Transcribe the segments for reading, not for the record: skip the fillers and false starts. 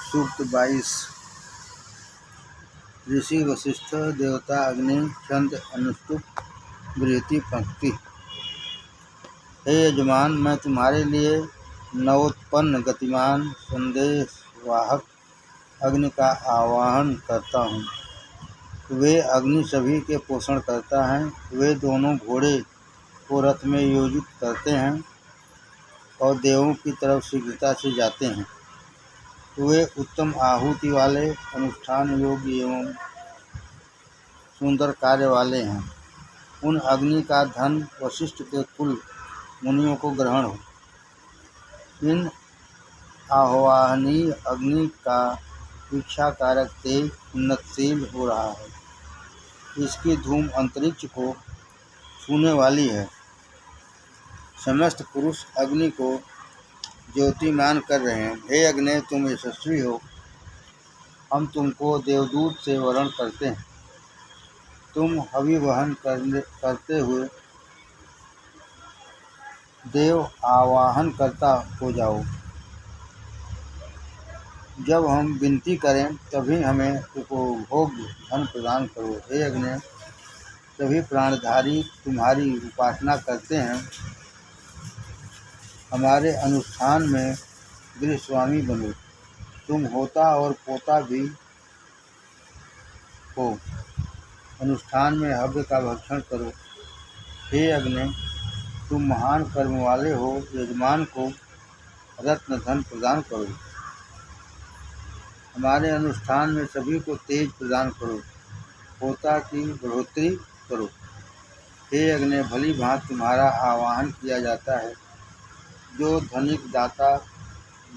सूक्त 22। ऋषि वशिष्ठ देवता अग्नि छंद अनुष्टुप बृहति पंक्ति। हे यजमान, मैं तुम्हारे लिए नवोत्पन्न गतिमान संदेशवाहक अग्नि का आवाहन करता हूँ। वे अग्नि सभी के पोषण करता है। वे दोनों घोड़े को रथ में योजित करते हैं और देवों की तरफ शीघ्रता से जाते हैं। वे उत्तम आहुति वाले, अनुष्ठान योग्य एवं सुंदर कार्य वाले हैं। उन अग्नि का धन वशिष्ठ के कुल मुनियों को ग्रहण हो। इन आह्वाहनीय अग्नि का इच्छा कारक तेज उन्नतशील हो रहा है। इसकी धूम अंतरिक्ष को छूने वाली है। समस्त पुरुष अग्नि को ज्योतिमान कर रहे हैं। हे अग्नि, तुम यशस्वी हो। हम तुमको देवदूत से वरण करते हैं। तुम हवि वहन करते हुए देव आवाहन करता हो जाओ। जब हम विनती करें तभी हमें उपभोग धन प्रदान करो। हे अग्नि, सभी प्राणधारी तुम्हारी उपासना करते हैं। हमारे अनुष्ठान में गृहस्वामी बनो। तुम होता और पोता भी हो। अनुष्ठान में हव्य का भक्षण करो। हे अग्नि, तुम महान कर्म वाले हो। यजमान को रत्न धन प्रदान करो। हमारे अनुष्ठान में सभी को तेज प्रदान करो। होता की बढ़ोतरी करो। हे अग्नि, भली भांति तुम्हारा आवाहन किया जाता है। जो धनिक दाता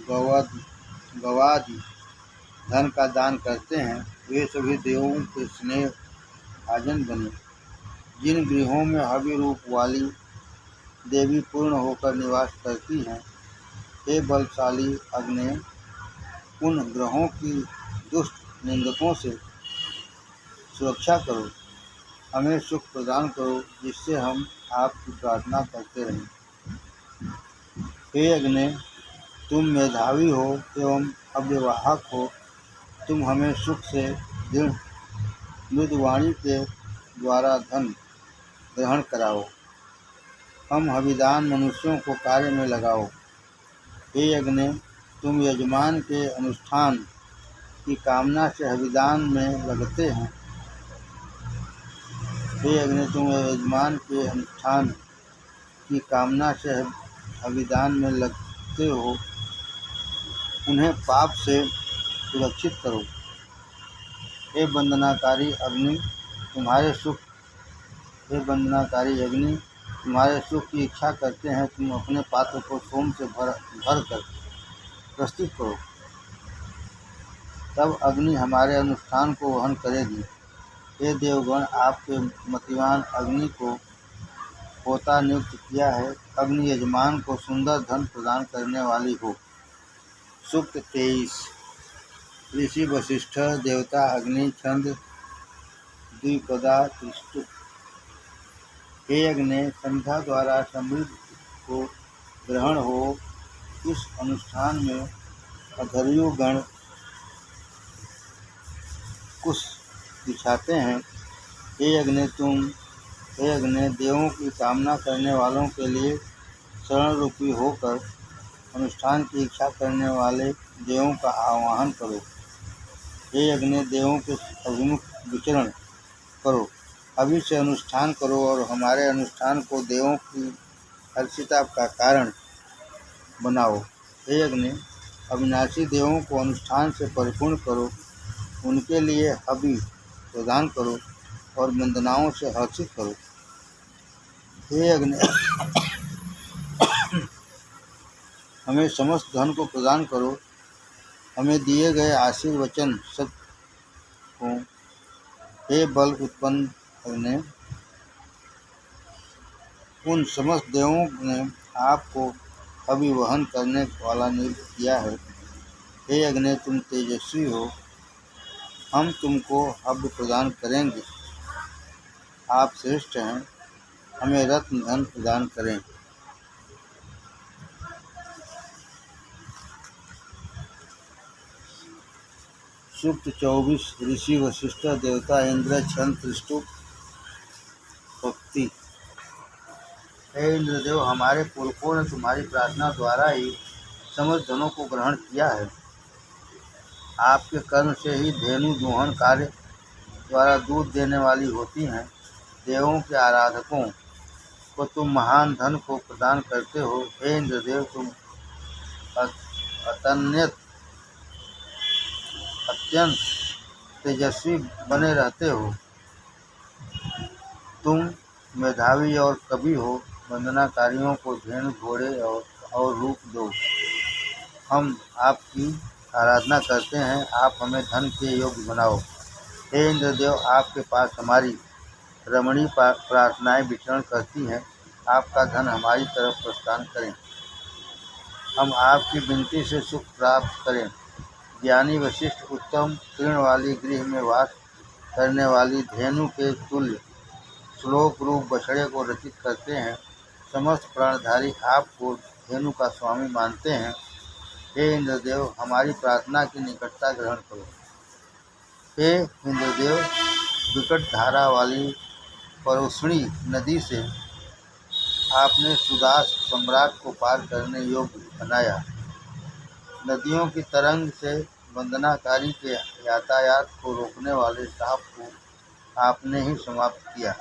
गवादि धन का दान करते हैं, वे सभी देवों के स्नेह भाजन बने। जिन गृहों में हवि रूप वाली देवी पूर्ण होकर निवास करती हैं, हे बलशाली अग्नि, उन ग्रहों की दुष्ट निंदकों से सुरक्षा करो। हमें सुख प्रदान करो, जिससे हम आपकी प्रार्थना करते रहें। हे अग्नि, तुम मेधावी हो एवं अव्यवाहक हो। तुम हमें सुख से दृढ़ मृदुवाणी के द्वारा धन ग्रहण कराओ। हम हविदान मनुष्यों को कार्य में लगाओ। हे अग्नि, तुम यजमान के अनुष्ठान की कामना से हविदान में लगते हैं। हे अग्नि, तुम यजमान के अनुष्ठान की कामना से हविदान में लगते हो। उन्हें पाप से सुरक्षित करो। हे बंदनाकारी अग्नि, तुम्हारे सुख की इच्छा करते हैं। तुम अपने पात्र को सोम से भर कर प्रस्तुत करो। तब अग्नि हमारे अनुष्ठान को वहन करेगी। हे देवगण, आपके मतिवान अग्नि को होता नियुक्त किया है। अग्नि यजमान को सुंदर धन प्रदान करने वाली हो। सूक्त 23। ऋषि वशिष्ठ देवता अग्नि छंद द्विपदा त्रिष्टुप। हे अग्नि, संध्या द्वारा समृद्धि को ग्रहण हो। इस अनुष्ठान में अधर्यु गण कुश बिछाते हैं। हे अग्नि, देवों की कामना करने वालों के लिए शरण रूपी होकर अनुष्ठान की इच्छा करने वाले देवों का आवाहन करो। हे अग्नि, देवों के अभिमुख विचरण करो। अभी से अनुष्ठान करो और हमारे अनुष्ठान को देवों की हर्षिता का कारण बनाओ। हे अग्नि, अविनाशी देवों को अनुष्ठान से परिपूर्ण करो। उनके लिए हवि प्रदान करो और वंदनाओं से हर्षित करो। हे अग्नि, हमें समस्त धन को प्रदान करो। हमें दिए गए आशीर्वचन सत्य हो। हे बल उत्पन्न अग्नि, उन समस्त देवों ने आपको हवि वहन करने वाला नियुक्त किया है। हे अग्नि, तुम तेजस्वी हो। हम तुमको हव्य प्रदान करेंगे। आप श्रेष्ठ हैं। हमें रत्न धन प्रदान करें। सूक्त 24 ऋषि वशिष्ठ देवता इंद्र छंद त्रिस्तुप भक्ति। हे इंद्रदेव, हमारे पुरखों ने तुम्हारी प्रार्थना द्वारा ही समस्त धनों को ग्रहण किया है। आपके कर्म से ही धेनु दोहन कार्य द्वारा दूध देने वाली होती हैं। देवों के आराधकों को तुम महान धन को प्रदान करते हो। हे इंद्रदेव, तुम अत्यंत तेजस्वी बने रहते हो। तुम मेधावी और कवि हो। वंदनाकारियों को धेनु घोड़े और रूप दो। हम आपकी आराधना करते हैं। आप हमें धन के योग्य बनाओ। हे इंद्रदेव, आपके पास हमारी रमणीय प्रार्थनाएं विचरण करती हैं। आपका धन हमारी तरफ प्रस्थान करें। हम आपकी विनती से सुख प्राप्त करें। ज्ञानी वशिष्ठ उत्तम तृण वाली गृह में वास करने वाली धेनु के तुल्य श्लोक रूप बछड़े को रचित करते हैं। समस्त प्राणधारी आपको धेनु का स्वामी मानते हैं। हे इंद्रदेव, हमारी प्रार्थना की निकटता ग्रहण करो। हे इंद्रदेव, विकट धारा वाली परोसणी नदी से आपने सुदास सम्राट को पार करने योग्य बनाया। नदियों की तरंग से वंदनाकारी के यातायात को रोकने वाले साप को आपने ही समाप्त किया।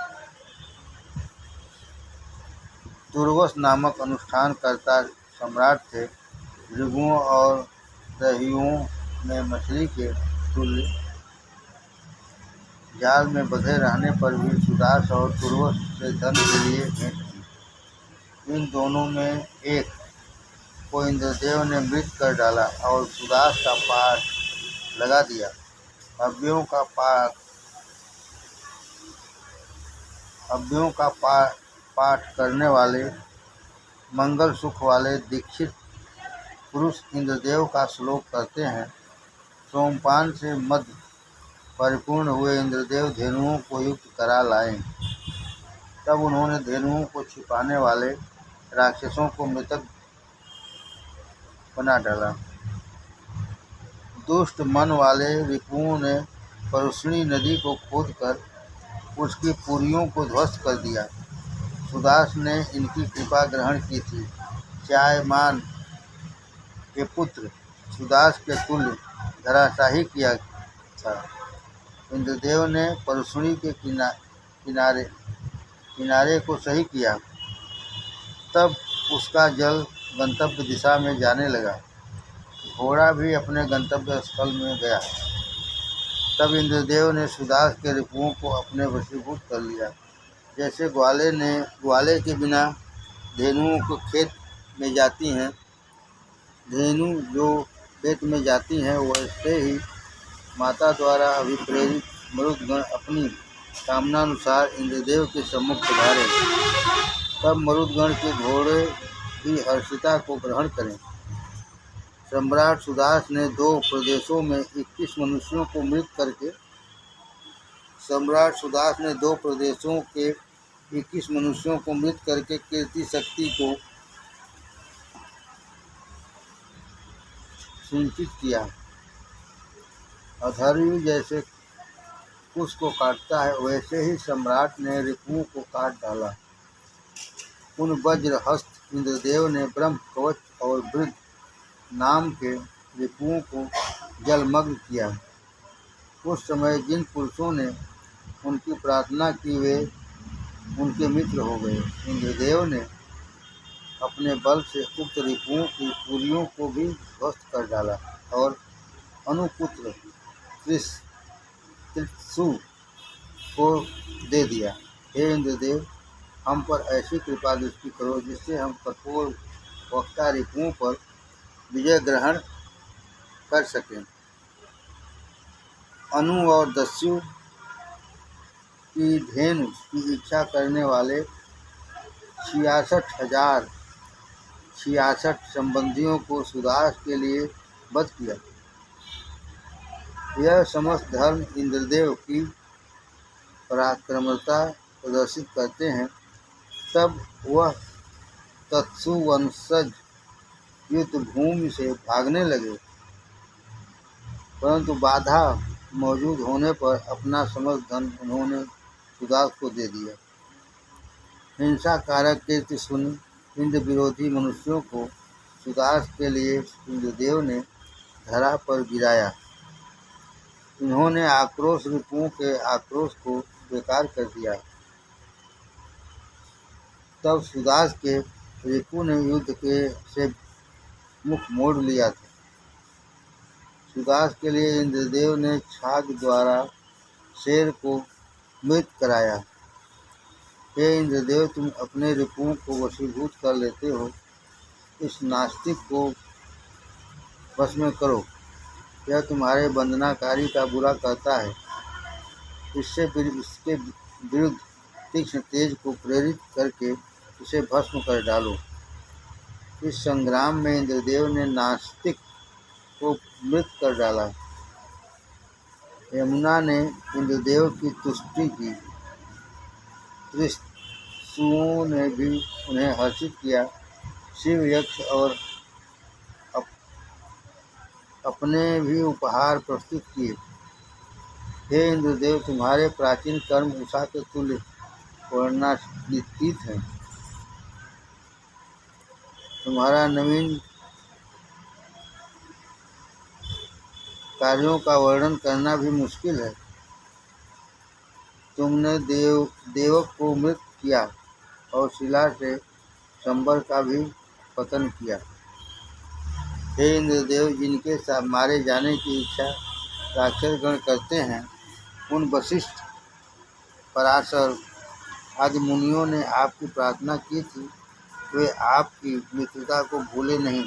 दुर्वस नामक अनुष्ठानकर्ता सम्राट थे। भृगुओं और दहियों में मछली के तुल्य जाल में बंधे रहने पर भी सुदास और दुर्वस से धन के लिए भेंट की। इन दोनों में एक को इंद्रदेव ने मृत कर डाला और सुदास का पाठ लगा दिया। अव्यों का पाठ करने वाले मंगल सुख वाले दीक्षित पुरुष इंद्रदेव का श्लोक करते हैं। सोमपान से मध्य परिपूर्ण हुए इंद्रदेव धेनुओं को युक्त करा लाए। तब उन्होंने धेनुओं को छिपाने वाले राक्षसों को मृतक बना डाला। दुष्ट मन वाले रिपुओं ने परुष्णी नदी को खोदकर उसकी पुरियों को ध्वस्त कर दिया। सुदास ने इनकी कृपा ग्रहण की थी। च्यायमान के पुत्र सुदास के तुल्य धराशाही किया था। इंद्रदेव ने परुष्णी के किनारे को सही किया। तब उसका जल गंतव्य दिशा में जाने लगा। घोड़ा भी अपने गंतव्य स्थल में गया। तब इंद्रदेव ने सुदास के रिपुओं को अपने वशीभूत कर लिया। जैसे ग्वाले के बिना धेनुओं को खेत में जाती हैं, धेनु जो खेत में जाती हैं, वैसे ही माता द्वारा अभिप्रेरित मरुदगण अपनी कामनानुसार इंद्रदेव के सम्मुख पधारे। तब मरुदगण के घोड़े भी हर्षिता को ग्रहण करें। सम्राट सुदास ने 2 प्रदेशों में 21 मनुष्यों को मृत करके कीर्ति शक्ति को सिंचित किया। अधर्मी जैसे कुश को काटता है, वैसे ही सम्राट ने रिपुओं को काट डाला। उन वज्र हस्त इंद्रदेव ने ब्रह्म कवच और वृद्ध नाम के रिपुओं को जलमग्न किया। उस समय जिन पुरुषों ने उनकी प्रार्थना की, वे उनके मित्र हो गए। इंद्रदेव ने अपने बल से उक्त रिपुओं की पुरियों को भी ध्वस्त कर डाला और अनुपुत्र त्रिशु को दे दिया। हे इंद्रदेव, हम पर ऐसी कृपा दृष्टि करो जिससे हम कठोर वक्ता रिपुओं पर विजय ग्रहण कर सकें। अनु और दस्यु की धेनु की इच्छा करने वाले 66,066 संबंधियों को सुदास के लिए वध किया। यह समस्त धर्म इंद्रदेव की पराक्रमता प्रदर्शित करते हैं। तब वह तत्सु वंशज युद्ध भूमि से भागने लगे। परंतु बाधा मौजूद होने पर अपना समस्त धन उन्होंने सुदास को दे दिया। हिंसा कारक कीर्ति सुन इंद्र विरोधी मनुष्यों को सुदास के लिए इंद्रदेव ने धरा पर गिराया। इन्होंने आक्रोश रिपुओं के आक्रोश को बेकार कर दिया। तब सुदास के रिपु ने युद्ध से मुख मोड़ लिया था। सुदास के लिए इंद्रदेव ने छाग द्वारा शेर को मृत कराया। हे इंद्रदेव, तुम अपने रिपुओं को वशीभूत कर लेते हो, इस नास्तिक को वश में करो। यह तुम्हारे वंदनाकारी का बुरा करता है। इसके विरुद्ध तीक्ष्ण तेज को प्रेरित करके इसे भस्म कर डालो। इस संग्राम में इंद्रदेव ने नास्तिक को मृत कर डाला। यमुना ने इंद्रदेव की तुष्टि की। त्रिशुओं ने भी उन्हें हर्षित किया। शिव, यक्ष और अपने भी उपहार प्रस्तुत किए। हे इंद्रदेव, तुम्हारे प्राचीन कर्म उषा के तुल्य वर्णनातीत है। तुम्हारा नवीन कार्यों का वर्णन करना भी मुश्किल है। तुमने देवक को मृत किया और शिला से संबर का भी पतन किया। हे इंद्रदेव, जिनके मारे जाने की इच्छा राक्षसगण करते हैं, उन वशिष्ठ, पराशर आदि मुनियों ने आपकी प्रार्थना की थी। वे आपकी मित्रता को भूले नहीं,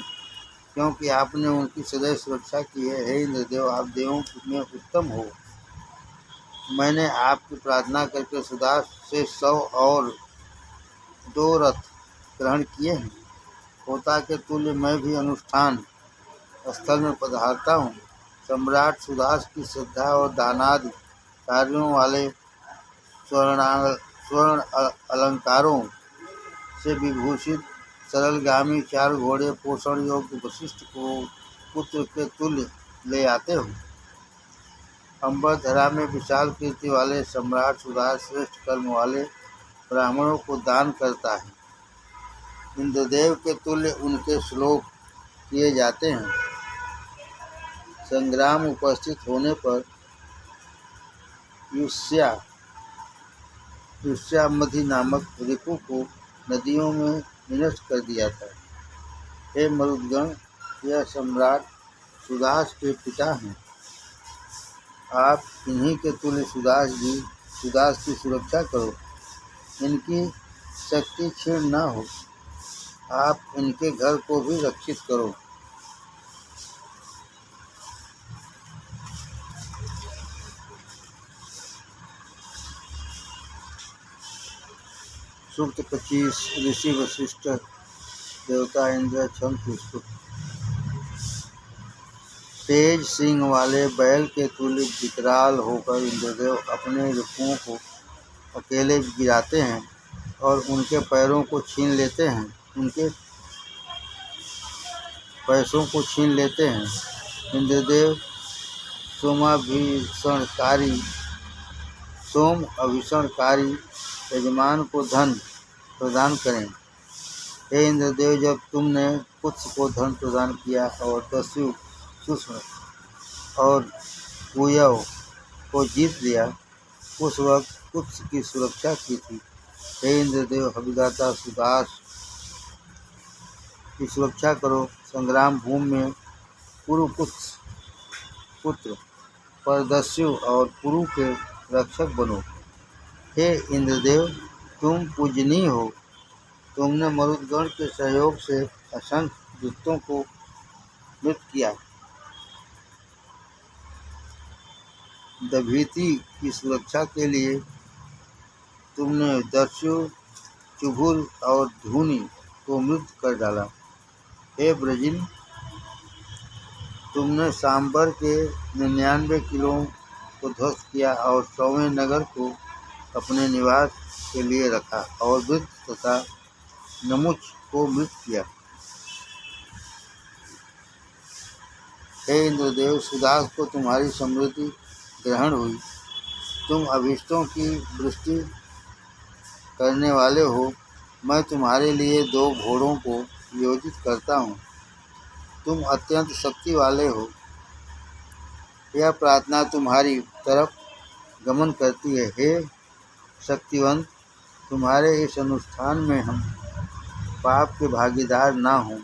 क्योंकि आपने उनकी सदैव सुरक्षा की है। हे इंद्रदेव, आप देवों में उत्तम हो। मैंने आपकी प्रार्थना करके सुदास से 100 और 2 रथ ग्रहण किए हैं। होता के तुल्य मैं भी अनुष्ठान स्थल में पधारता हूँ। सम्राट सुदास की श्रद्धा और दानादि कार्यों वाले स्वर्ण अलंकारों से विभूषित सरलगामी 4 घोड़े पोषण योग्य वशिष्ठ को पुत्र के तुल्य ले आते हो। अंबर धरा में विशाल कीर्ति वाले सम्राट सुदास श्रेष्ठ कर्म वाले ब्राह्मणों को दान करता है। इंद्रदेव के तुल्य उनके श्लोक किए जाते हैं। संग्राम उपस्थित होने पर युष्यामधि नामक रिपु को नदियों में विनष्ट कर दिया था। हे मरुदगण, यह सम्राट सुदास के पिता हैं। आप इन्हीं के तुल्य सुदास की सुरक्षा करो। इनकी शक्ति क्षीण न हो। आप इनके घर को भी रक्षित करो। सूक्त 25 ऋषि वशिष्ठ देवता इंद्र छम पुष्प। तेज सिंह वाले बैल के तुल्य विकराल होकर इंद्रदेव अपने रिपुओं को अकेले गिराते हैं और उनके पैरों को छीन लेते हैं। उनके पैसों को छीन लेते हैं। इंद्रदेव सोम अभिषणकारी यजमान को धन प्रदान करें। हे इंद्रदेव, जब तुमने कुत्स को धन प्रदान किया और दस्यु, सुष्म और कुयव को जीत लिया, उस वक्त कुत्स की सुरक्षा की थी। हे इंद्रदेव, अभिदाता सुदास की सुरक्षा करो। संग्राम भूमि में कुरुकुत्स पुत्र परदस्यु और कुरु के रक्षक बनो। हे इंद्रदेव, तुम पूजनीय हो। तुमने मरुदगण के सहयोग से असंख्य दूतों को मृत किया। दभीति की सुरक्षा के लिए तुमने दस्यु, चुभुल और धूनी को मृत कर डाला। हे ब्रजिन, तुमने सांबर के 99 किलों को ध्वस्त किया और 100वें नगर को अपने निवास के लिए रखा और वृत्त तथा नमुच को मृत किया। हे इंद्रदेव, सुदास को तुम्हारी समृद्धि ग्रहण हुई। तुम अभीष्टों की वृष्टि करने वाले हो। मैं तुम्हारे लिए 2 घोड़ों को नियोजित करता हूँ। तुम अत्यंत शक्ति वाले हो। यह प्रार्थना तुम्हारी तरफ गमन करती है। हे शक्तिवंत, तुम्हारे इस अनुष्ठान में हम पाप के भागीदार ना हों।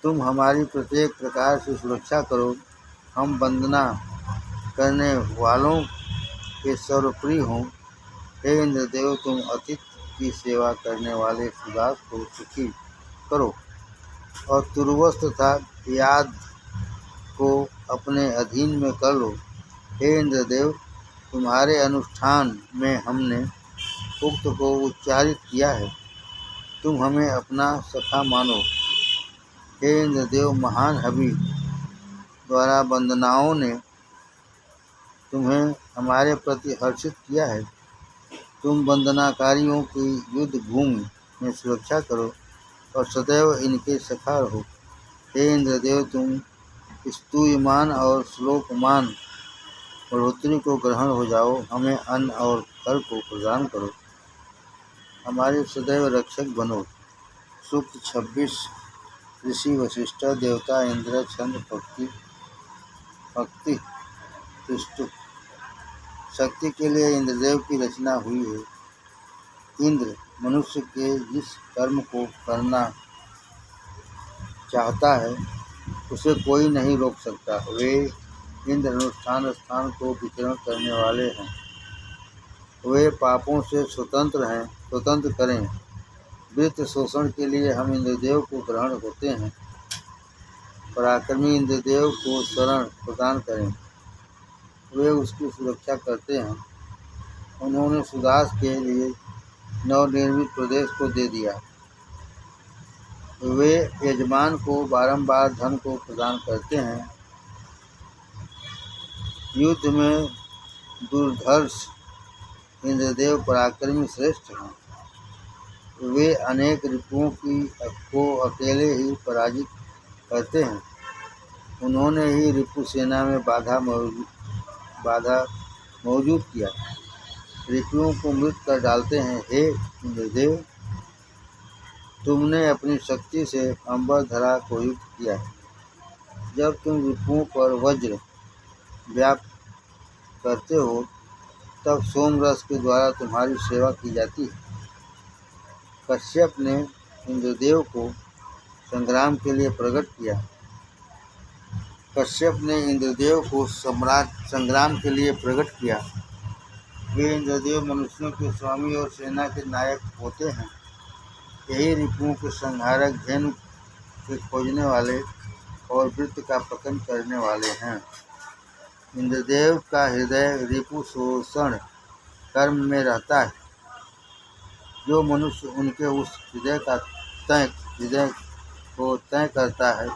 तुम हमारी प्रत्येक प्रकार से सुरक्षा करो। हम वंदना करने वालों के सर्वप्रिय हों। हे इंद्रदेव, तुम अतिथि की सेवा करने वाले सुदास को सुखी करो और तुर्वस तथा याद को अपने अधीन में कर लो। हे इंद्रदेव, तुम्हारे अनुष्ठान में हमने उक्त को उच्चारित किया है। तुम हमें अपना सखा मानो। हे इंद्रदेव, महान हवि द्वारा वंदनाओं ने तुम्हें हमारे प्रति हर्षित किया है। तुम वंदनाकारियों की युद्ध भूमि में सुरक्षा करो और सदैव इनके सखा रहो। हे इंद्रदेव, तुम स्तूयमान और श्लोकमान बढ़ोतरी को ग्रहण हो जाओ। हमें अन्न और फल को प्रदान करो। हमारे सदैव रक्षक बनो। सूक्त 26। ऋषि वशिष्ठ देवता इंद्र छंद भक्ति तुष्टु। शक्ति के लिए इंद्रदेव की रचना हुई है। इंद्र मनुष्य के जिस कर्म को करना चाहता है उसे कोई नहीं रोक सकता। वे इंद्र अनुष्ठान स्थान को विचरण करने वाले हैं। वे पापों से स्वतंत्र करें। वित्त शोषण के लिए हम इंद्रदेव को ग्रहण होते हैं। पराक्रमी इंद्रदेव को शरण प्रदान करें। वे उसकी सुरक्षा करते हैं। उन्होंने सुदास के लिए नवनिर्मित प्रदेश को दे दिया। वे यजमान को बारंबार धन को प्रदान करते हैं। युद्ध में दुर्धर्ष इंद्रदेव पराक्रमी श्रेष्ठ हैं। वे अनेक रिपुओं को अकेले ही पराजित करते हैं। उन्होंने ही रिपु सेना में बाधा मौजूद किया। रिपुओं को मृत कर डालते हैं। हे इंद्रदेव, तुमने अपनी शक्ति से अंबर धरा को युक्त किया। जब तुम रिपुओं पर वज्र व्याप्त करते हो तब सोमरस के द्वारा तुम्हारी सेवा की जाती है। कश्यप ने इंद्रदेव को संग्राम के लिए प्रकट किया। कश्यप ने इंद्रदेव को संग्राम के लिए प्रकट किया। वे इंद्रदेव मनुष्यों के स्वामी और सेना के नायक होते हैं। यही रिपुओं के संहारक, धेनु के खोजने वाले और वृत्त का पतन करने वाले हैं। इंद्रदेव का हृदय रिपु शोषण कर्म में रहता है। जो मनुष्य उनके उस हृदय को तय करता है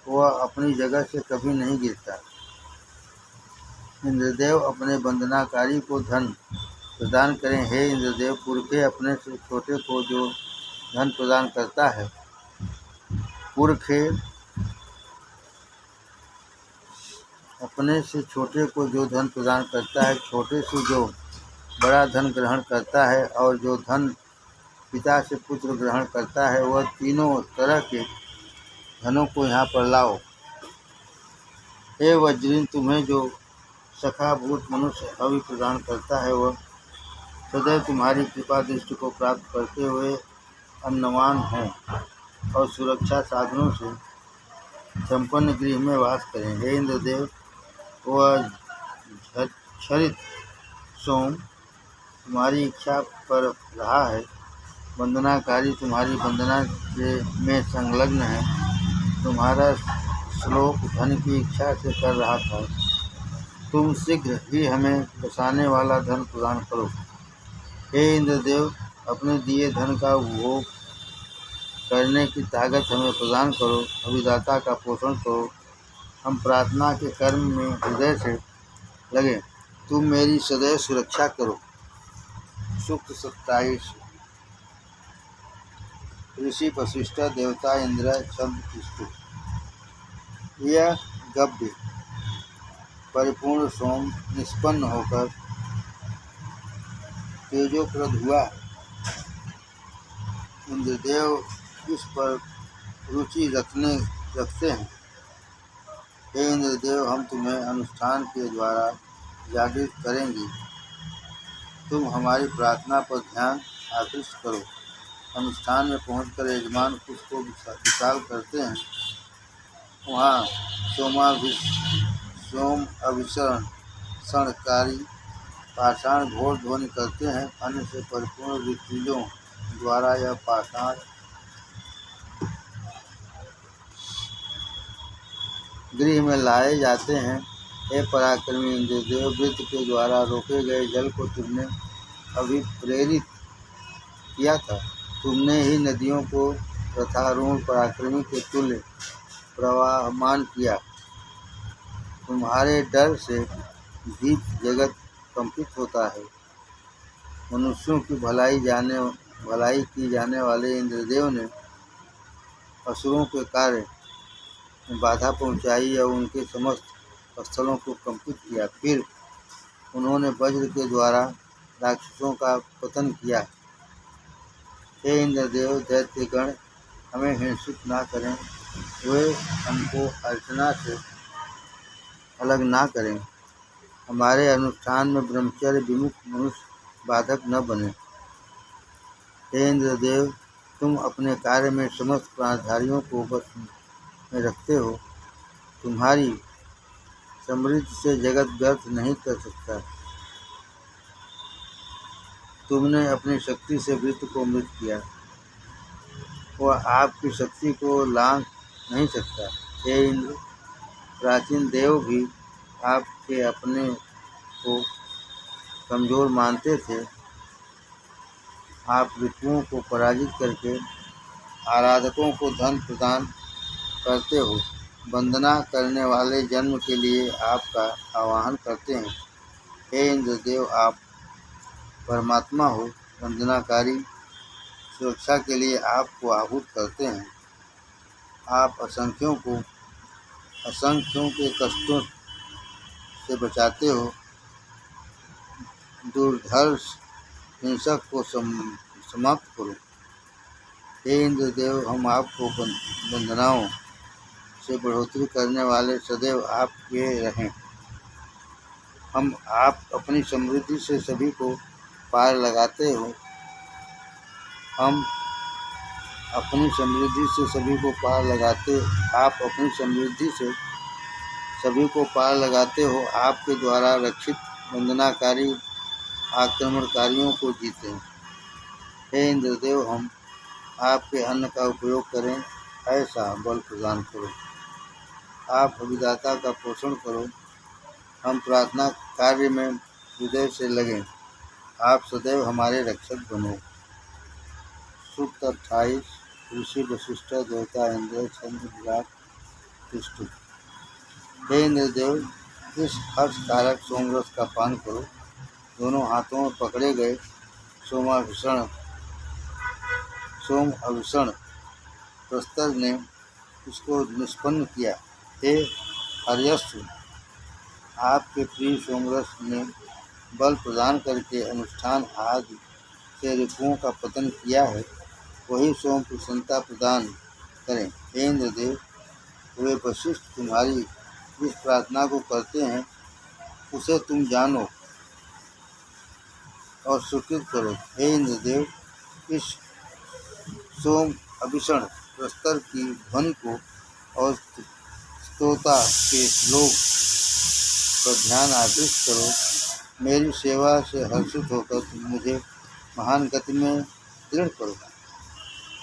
वह अपनी जगह से कभी नहीं गिरता। इंद्रदेव अपने वंदनाकारी को धन प्रदान करें। हे इंद्रदेव, पुरखे अपने से छोटे को जो धन प्रदान करता है, पुरखे अपने से छोटे को जो धन प्रदान करता है, छोटे से जो बड़ा धन ग्रहण करता है और जो धन पिता से पुत्र ग्रहण करता है, वह तीनों तरह के धनों को यहाँ पर लाओ। हे वज्रीन, तुम्हें जो सखाभूत मनुष्य हवि प्रदान करता है वह सदैव तुम्हारी कृपा दृष्टि को प्राप्त करते हुए अन्नवान है और सुरक्षा साधनों से संपन्न गृह में वास करें। हे इंद्रदेव, वह क्षरित सोम तुम्हारी इच्छा पर रहा है। वंदनाकारी तुम्हारी वंदना में संलग्न है। तुम्हारा श्लोक धन की इच्छा से कर रहा था। तुम शीघ्र ही हमें बसाने वाला धन प्रदान करो। हे इंद्रदेव, अपने दिए धन का उपभोग करने की ताकत हमें प्रदान करो। अभिदाता का पोषण करो। हम प्रार्थना के कर्म में हृदय से लगे। तुम मेरी सदैव सुरक्षा करो। सूक्त 27। ऋषि वशिष्ठ देवता इंद्र छंद तुष्टु। यह गव्य परिपूर्ण सोम निष्पन्न होकर तेजोप्रद हुआ। इंद्रदेव इस पर रुचि रखते हैं। हे इंद्रदेव, हम तुम्हें अनुष्ठान के द्वारा जागृत करेंगे। तुम हमारी प्रार्थना पर ध्यान आकृष्ट करो। अनुष्ठान में पहुंचकर यजमान कुश को विशाल करते हैं। वहाँ सोम अभिषणकारी पाषाण घोर ध्वनि करते हैं। अन्न से परिपूर्ण ऋत्विजों द्वारा यह पाषाण गृह में लाए जाते हैं। हे पराक्रमी इंद्रदेव, वृत्त के द्वारा रोके गए जल को तुमने अभिप्रेरित किया था। तुमने ही नदियों को रथारूढ़ पराक्रमी के तुल्य प्रवाहमान किया। तुम्हारे डर से भीत जगत कंपित होता है। मनुष्यों की भलाई की जाने वाले इंद्रदेव ने असुरों के कार्य में बाधा पहुंचाई और उनके समस्त स्थलों को कंपित किया। फिर उन्होंने वज्र के द्वारा राक्षसों का पतन किया। हे इंद्रदेव, दैत्यगण हमें हिंसित ना करें, वे हमको अर्चना से अलग ना करें। हमारे अनुष्ठान में ब्रह्मचर्य विमुख मनुष्य बाधक न बने। हे इंद्रदेव, तुम अपने कार्य में समस्त प्राणधारियों को बस में रखते हो। तुम्हारी समृद्धि से जगत व्यर्थ नहीं कर सकता। तुमने अपनी शक्ति से वृत्त को मृत किया, वह आपकी शक्ति को लांघ नहीं सकता। हे इंद्र, प्राचीन देव भी आपके अपने को कमजोर मानते थे। आप ऋतुओं को पराजित करके आराधकों को धन प्रदान करते हो। वंदना करने वाले जन्म के लिए आपका आवाहन करते हैं। हे इंद्रदेव, आप परमात्मा हो। वंदनाकारी सुरक्षा के लिए आपको आहूत करते हैं। आप असंख्यों के कष्टों से बचाते हो। दुर्धर्ष हिंसक को समाप्त करो। हे इंद्रदेव, हम आपको वंदनाओं से बढ़ोतरी करने वाले सदैव आपके रहें। आप अपनी समृद्धि से सभी को पार लगाते हो। आप अपनी समृद्धि से सभी को पार लगाते हो। आपके द्वारा रक्षित वंदनाकारी आक्रमणकारियों को जीते। हे इंद्रदेव, हम आपके अन्न का उपयोग करें, ऐसा बल प्रदान करो। आप अभिदाता का पोषण करो। हम प्रार्थना कार्य में हृदय से लगें। आप सदैव हमारे रक्षक बनो। सूक्त 28। ऋषि वशिष्ठ देवता इंद्र चंद्र विराट तिष्ठु। हे इंद्रदेव, इस हर्ष कारक सोमरस का पान करो। दोनों हाथों में पकड़े गए सोम अभिषण प्रस्तर ने इसको निष्पन्न किया। हे हर्यश्व, आपके प्रिय सोमरस ने बल प्रदान करके अनुष्ठान आदि से रिपुओं का पतन किया है। वही सोम प्रसन्नता प्रदान करें। हे इंद्रदेव, वे वशिष्ठ तुम्हारी जिस प्रार्थना को करते हैं उसे तुम जानो और स्वीकृत करो। हे इंद्रदेव, इस सोम अभिषण प्रस्तर की ध्वनि को और स्तोता के श्लोक पर ध्यान आकृष्ट करो। मेरी सेवा से हर्षित होकर तुम मुझे महान गति में दृढ़ करो।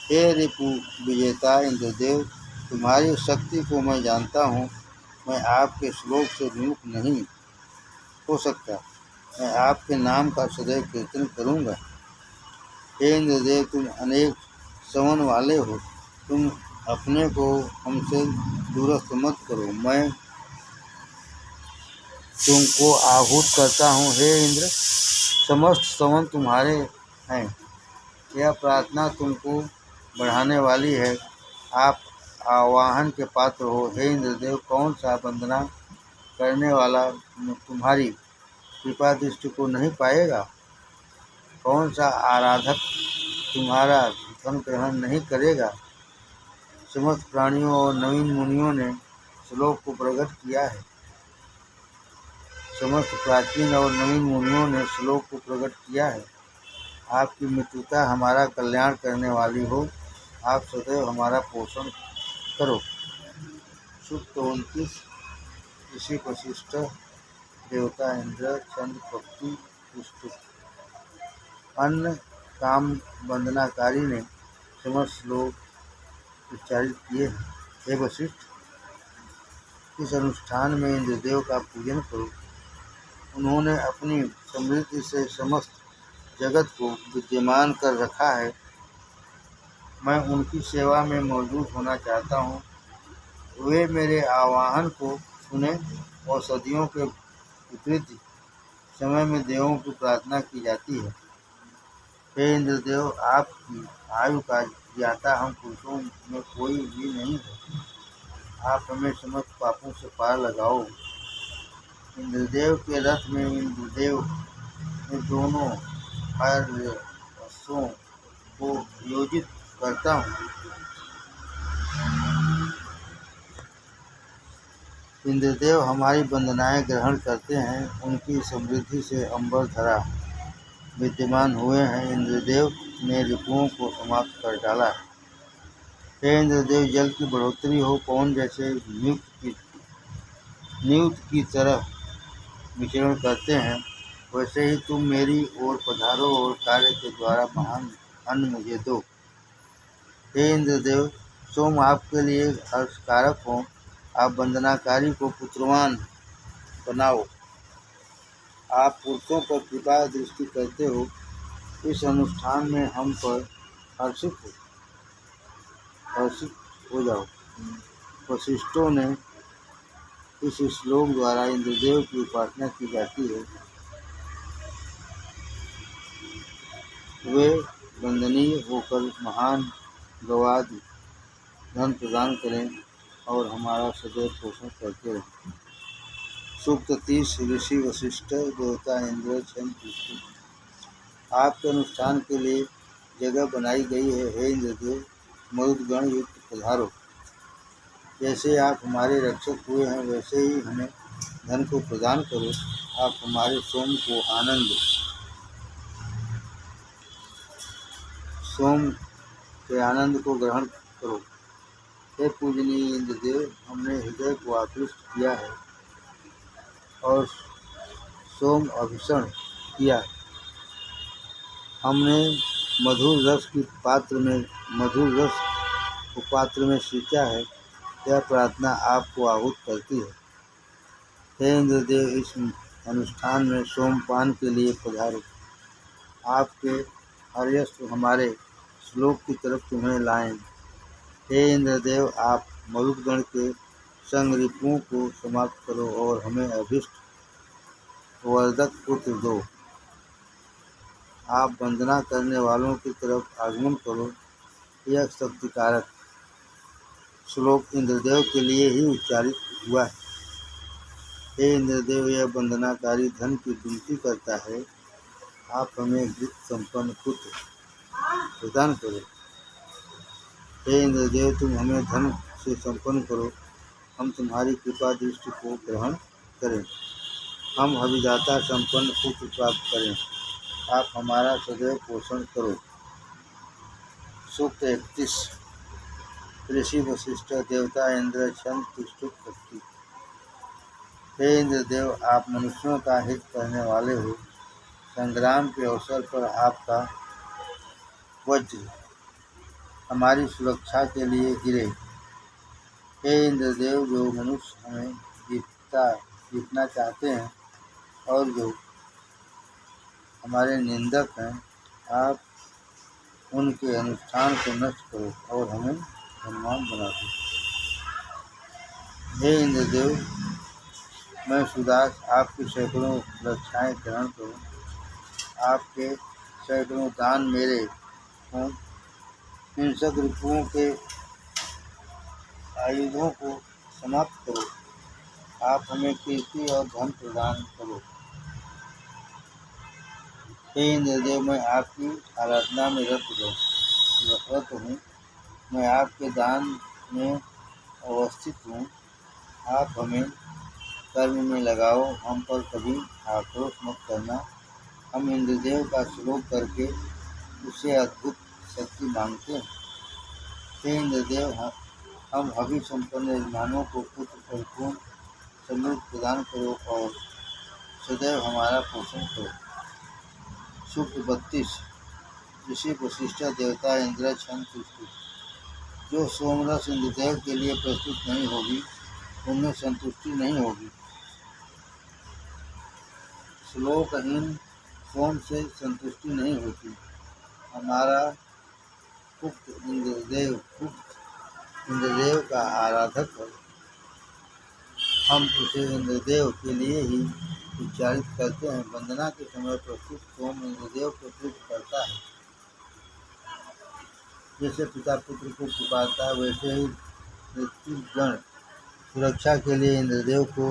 हे रिपु विजेता इंद्रदेव, तुम्हारी शक्ति को मैं जानता हूँ। मैं आपके श्लोक से विमुख नहीं हो सकता। मैं आपके नाम का सदैव कीर्तन करूँगा। हे इंद्रदेव, तुम अनेक सवन वाले हो। तुम अपने को हमसे दूरस्थ मत करो। मैं तुमको आहूत करता हूँ। हे इंद्र, समस्त सवन तुम्हारे हैं। यह प्रार्थना तुमको बढ़ाने वाली है। आप आवाहन के पात्र हो। हे इंद्रदेव, कौन सा वंदना करने वाला तुम्हारी कृपा दृष्टि को नहीं पाएगा? कौन सा आराधक तुम्हारा धन ग्रहण नहीं करेगा? समस्त प्राणियों और नवीन मुनियों ने श्लोक को प्रकट किया है। समस्त प्राचीन और नवीन मुनियों ने श्लोक को प्रकट किया है। आपकी मित्रता हमारा कल्याण करने वाली हो। आप सदैव हमारा पोषण करो। सूक्त 29। ऋषि वशिष्ठ, देवता इंद्र, चंद्र, पक्षी, पुष्प, अन्य काम वंदनाकारी ने समस्त श्लोक उच्चारित किए हैं। हे वशिष्ठ, इस अनुष्ठान में इंद्रदेव का पूजन करो। उन्होंने अपनी समृद्धि से समस्त जगत को विद्यमान कर रखा है। मैं उनकी सेवा में मौजूद होना चाहता हूँ। वे मेरे आह्वान को सुने। औषधियों के विपरीत समय में देवों की प्रार्थना की जाती है। हे इंद्रदेव, आपकी आयु का ज्ञाता हम पुरुषों में कोई भी नहीं है। आप हमें समस्त पापों से पार लगाओ। इंद्रदेव के रथ में इंद्रदेव ने दोनों अश्वों को योजित करता हूँ। इंद्रदेव हमारी वंदनाएं ग्रहण करते हैं। उनकी समृद्धि से अंबर धरा विद्यमान हुए हैं। इंद्रदेव ने रिपुओं को समाप्त कर डाला है। हे इंद्रदेव, जल की बढ़ोतरी हो। पवन जैसे नियुक्त की तरह विचरण करते हैं, वैसे ही तुम मेरी ओर पधारो और कार्य के द्वारा महान अन्न मुझे दो। हे इंद्रदेव, सोम आपके लिए हर्षकारक हो। आप वंदनाकारी को पुत्रवान बनाओ। आप पुरुषों पर कृपा दृष्टि करते हो। इस अनुष्ठान में हम पर हर्षित हो जाओ। वशिष्ठों ने इस श्लोक द्वारा इंद्रदेव की उपासना की जाती है। वे वंदनीय होकर महान गवादि धन प्रदान करें और हमारा सदैव पोषण करते रहें। सूक्त 30। ऋषि वशिष्ठ, देवता इंद्र, चंद्र, पुष्प, आपके अनुष्ठान के लिए जगह बनाई गई है। हे इंद्रदेव, मरुदगण युक्त पधारो। जैसे आप हमारे रक्षक हुए हैं, वैसे ही हमें धन को प्रदान करो। आप हमारे सोम के आनंद को ग्रहण करो। हे पूजनीय इंद्रदेव, हमने हृदय को आकृष्ट किया है और सोम अभिषण किया है। हमने मधुर रस को पात्र में सींचा है। यह प्रार्थना आपको आहूत करती है। हे इंद्रदेव, इस अनुष्ठान में सोमपान के लिए पधारो। आपके हर्यस्व हमारे श्लोक की तरफ तुम्हें लाएं। हे इंद्रदेव, आप मरुदगण के संग रिपुओं को समाप्त करो और हमें अभीष्ट वर्धक पुत्र दो। आप वंदना करने वालों की तरफ आगमन करो। यह शक्तिकारक श्लोक इंद्रदेव के लिए ही उच्चारित हुआ है। हे इंद्रदेव, यह वंदनाकारी धन की विनती करता है। आप हमें वृत्त संपन्न पुत्र प्रदान करो। हे इंद्रदेव, तुम हमें धन से संपन्न करो। हम तुम्हारी कृपा दृष्टि को ग्रहण करें। हम अभिदाता संपन्न पुत्र प्राप्त करें। आप हमारा सदैव पोषण करो। सूक्त 31। ऋषि वशिष्ठ, देवता इंद्र, चंद्र, पुष्प, पक्षी, हे इंद्रदेव, आप मनुष्यों का हित करने वाले हो। संग्राम के अवसर पर आपका वज्र हमारी सुरक्षा के लिए गिरे। हे इंद्रदेव, जो मनुष्य हमें जीतना चाहते हैं और जो हमारे निंदक हैं, आप उनके अनुष्ठान को नष्ट करो और हमें धनवान बना दो। हे इंद्रदेव, मैं सुदास आपकी सैकड़ों रक्षाएं ग्रहण करूं। आपके सैकड़ों दान मेरे हों। हिंसक रिपुओं के आयुधों को समाप्त करो। आप हमें कीर्ति और धन प्रदान करो। हे इंद्रदेव, मैं आपकी आराधना में रत हूँ। मैं आपके दान में अवस्थित हूँ। आप हमें कर्म में लगाओ, हम पर कभी आक्रोश मत करना। हम इंद्रदेव का श्लोक करके उससे अद्भुत शक्ति मांगते हैं। हे इंद्रदेव, हम हवि संपन्न यजमानों को पुत्र परिपूर्ण समृद्धि प्रदान करो और सदैव हमारा पोषण करो। सूक्त 32। ऋषि वशिष्ठ देवता इंद्र क्षण तुष्टि। जो सोमरस इंद्रदेव के लिए प्रस्तुत नहीं होगी, उनमें संतुष्टि नहीं होगी। श्लोकहीन सोम से संतुष्टि नहीं होती। हमारा पुक्त इंद्रदेव का आराधक है। हम उसे इंद्रदेव के लिए ही उच्चारित करते हैं। वंदना के समय प्रस्तुत सोम इंद्रदेव को तृप्त करता है। जैसे पिता पुत्र को पुकारता है, वैसे ही ऋतुगण सुरक्षा के लिए इंद्रदेव को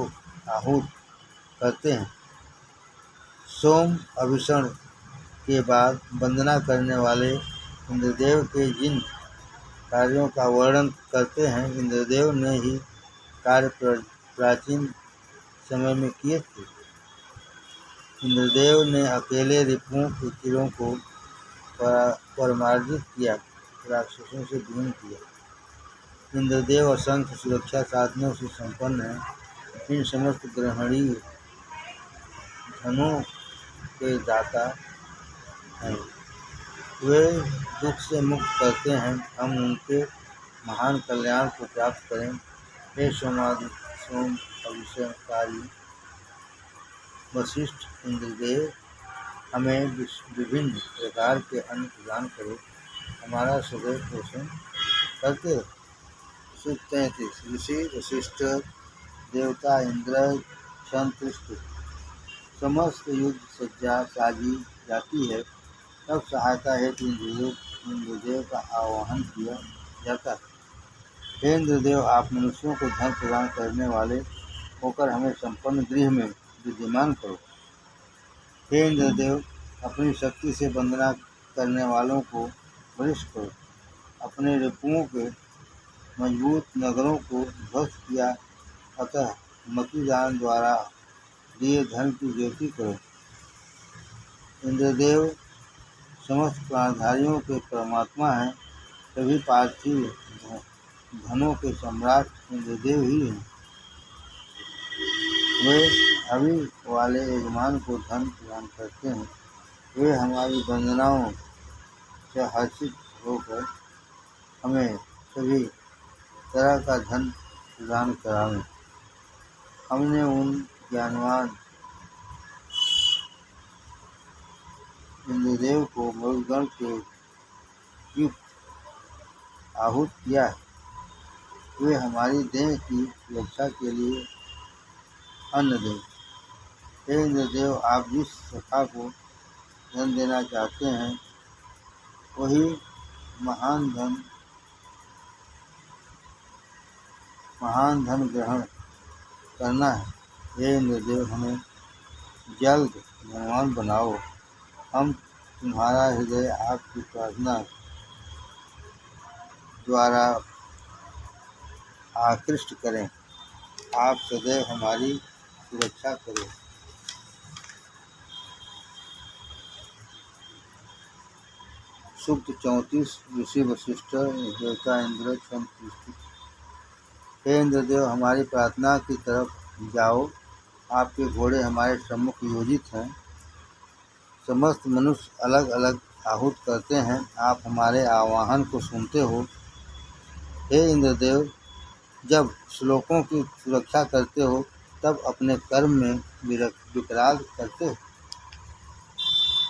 आहूत करते हैं। सोम अभिषण के बाद वंदना करने वाले इंद्रदेव के जिन कार्यों का वर्णन करते हैं, इंद्रदेव ने ही कार्य प्राचीन समय में किए थे। इंद्रदेव ने अकेले रिपुओं के तीरों को परमार्जित किया, राक्षसों से भीम किया। इंद्रदेव असंख्य सुरक्षा साधनों से संपन्न है। इन समस्त ग्रहणीय धनों के दाता हैं। वे दुख से मुक्त करते हैं। हम उनके महान कल्याण को प्राप्त करें। हे सोम अभिषेककारी वशिष्ठ इंद्रदेव, हमें विभिन्न प्रकार के अन्न प्रदान करो। हमारा सदैव पोषण करते हो। सूक्त 33। ऋषि वशिष्ठ देवता इंद्र क्षण तुष्ट। समस्त युद्ध सज्जा साजी जाती है, तब सहायता हेतु इंद्रदेव का आह्वान किया जाता है। हे इंद्रदेव, आप मनुष्यों को धन प्रदान करने वाले होकर हमें संपन्न गृह में विद्यमान करो। हे इंद्रदेव, अपनी शक्ति से वंदना करने वालों को वरिष्ठ करो। अपने रिपुओं के मजबूत नगरों को ध्वस्त किया, अतः मतिदान द्वारा दिए धन की ज्योति करो। इंद्रदेव समस्त प्राणधारियों के परमात्मा हैं। सभी पार्थिव धनों के सम्राट इंद्रदेव ही हैं। वे हवि वाले यजमान को धन प्रदान करते हैं। वे हमारी वंदनाओं से हर्षित होकर हमें सभी तरह का धन प्रदान करावें। हमने उन ज्ञानवान इंद्रदेव को मरुदगण के युक्त आहूत किया है। वे हमारी देह की सुरक्षा के लिए अन्न दें। हे इंद्रदेव, आप जिस सखा को धन देना चाहते हैं, वही महान धन ग्रहण करना है। हे इंद्रदेव, हमें जल्द धनवान बनाओ। हम तुम्हारा हृदय आपकी प्रार्थना द्वारा आकृष्ट करें। आप सदैव हमारी सुरक्षा करें। सूक्त 34। ऋषि वशिष्ठ देवता इंद्र क्षण तुष्टि। हे इंद्रदेव, हमारी प्रार्थना की तरफ जाओ। आपके घोड़े हमारे सम्मुख योजित हैं। समस्त मनुष्य अलग अलग आहूत करते हैं। आप हमारे आह्वान को सुनते हो। हे इंद्रदेव, जब श्लोकों की सुरक्षा करते हो, तब अपने कर्म में विकराल करते हो।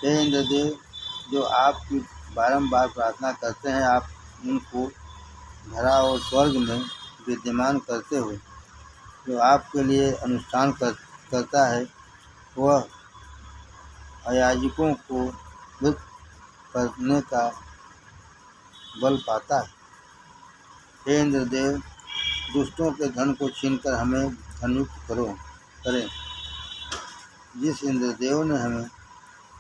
हे इंद्रदेव, जो आपकी बारंबार प्रार्थना करते हैं, आप उनको धरा और स्वर्ग में विद्यमान करते हो। जो आपके लिए अनुष्ठान करता है, वह अयाचिकों को मृत करने का बल पाता है। हे इंद्रदेव, दुष्टों के धन को छीनकर हमें धनयुक्त करें। जिस इंद्रदेव ने हमें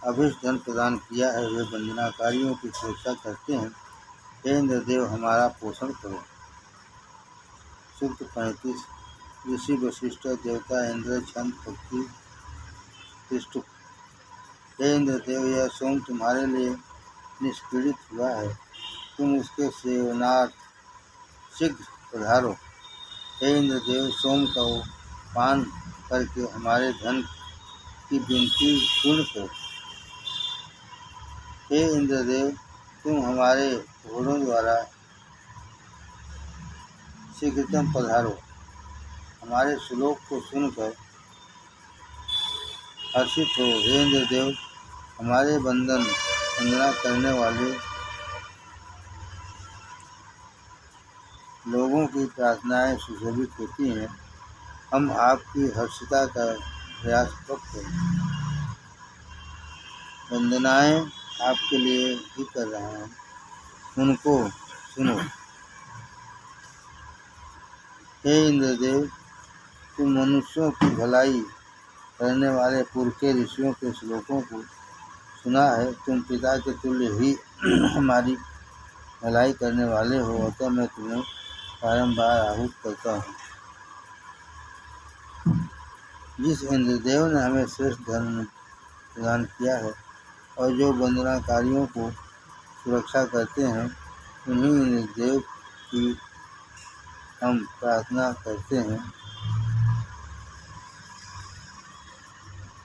अभिष्ट धन प्रदान किया है, वे वंदनाकारियों की सुरक्षा करते हैं। हे इंद्रदेव, हमारा पोषण करो। सूक्त 35। ऋषि वशिष्ठ, देवता इंद्र, छंद भक्ति तिष्ठुप। हे इंद्रदेव, यह सोम तुम्हारे लिए निष्पीड़ित हुआ है, तुम उसके सेवनार्थ शीघ्र पधारो। हे इंद्रदेव, सोम का पान करके हमारे धन की विनती पूर्ण करो। हे इंद्रदेव, तुम हमारे घोड़ों द्वारा शीघ्रतम पधारो। हमारे श्लोक को सुनकर हर्षित हो। हे इंद्रदेव, हमारे वंदना करने वाले लोगों की प्रार्थनाएं सुशोभित होती हैं। हम आपकी हर्षिता का प्रयास कब करें? वंदनाएं आपके लिए ही कर रहा हूँ, उनको सुनो। हे इंद्रदेव, तुम मनुष्यों की भलाई करने वाले पूर्व के ऋषियों के श्लोकों को सुना है। तुम पिता के तुल्य ही हमारी भलाई करने वाले हो, अतः मैं तुम्हें बारंबार आहूत करता हूँ। जिस इंद्रदेव ने हमें श्रेष्ठ धन प्रदान किया है और जो वंदनाकारियों को सुरक्षा करते हैं, उन्हीं इंद्रदेव की हम प्रार्थना करते हैं।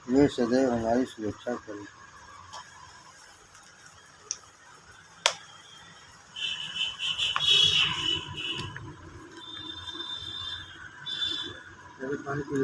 वे सदैव हमारी सुरक्षा करें। पानी पी